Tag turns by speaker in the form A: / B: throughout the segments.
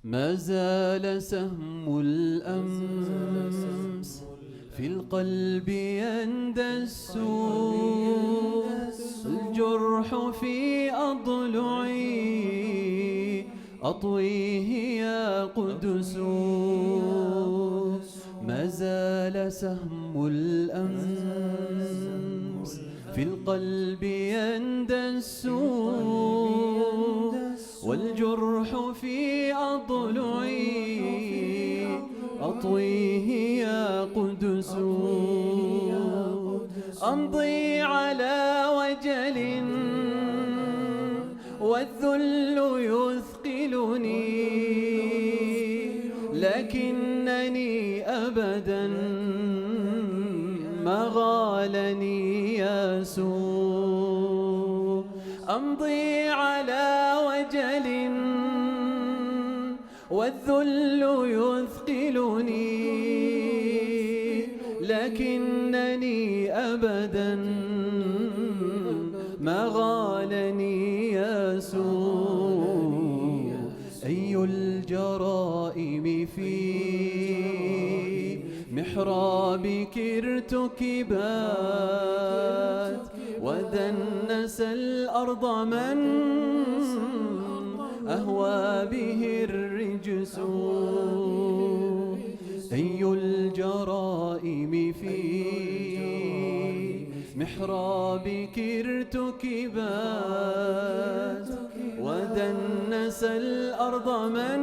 A: ما زال سهم الأمس في القلب يندس، الجرح في أضلعي أطويه يا قدس. ما زال سهم الأمس في القلب يندس، والجرح في أضلعي أطويه يا قدس. أمضي على وجل والذل يثقلني، لكنني أبدا ما غالني ياس. أمضي على وجل والذل يثقلني، لكنني أبدا ما غالني ياس. أي الجرائم في محرابك ارتكبات، ودنس الأرض من أهوى به الرجس. أي الجرائم في محرابك ارتكبات، ودنس الأرض من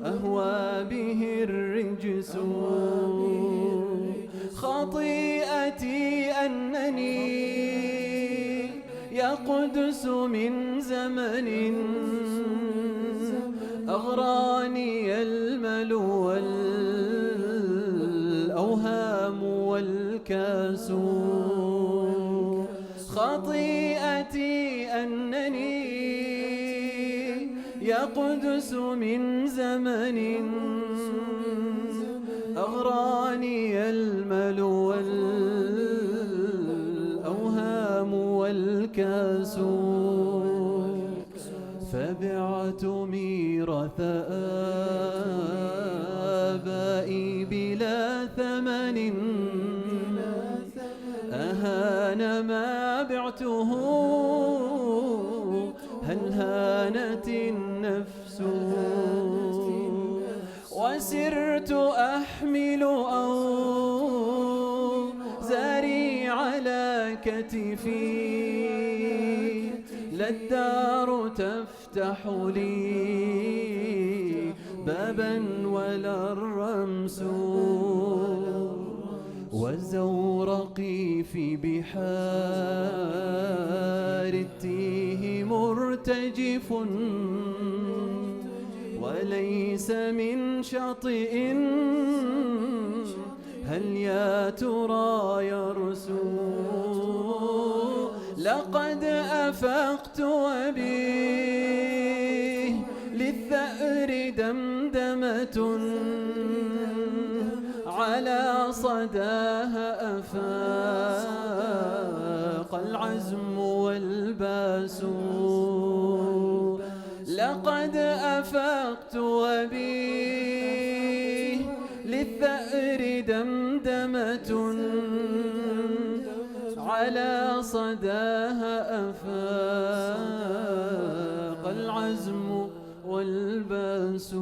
A: أهوى به الرجس. خطيئتي أنني يا قدس من زمن أغراني المل والأوهام والكاس. خطيئتي أنني يا قدس من زمن أغراني المل والأوهام والكاس. فبعت ميراث آبائي بلا ثمن، أهان ما بعته هل هانت النفس. وسرت أحمل أوزاري على كتفي، لا الدار تفتح لي بابا ولا الرمس. وزورقي في بحار التيه مرتجف، وليس من شاطئ هل يا ترى يرسو. لقد أفقت وبي للثأر دمدمة، على صداها أفاق العزم والباس. لقد أفقت وبي للثأر دمدمة، على صداها أفاق العزم والباس.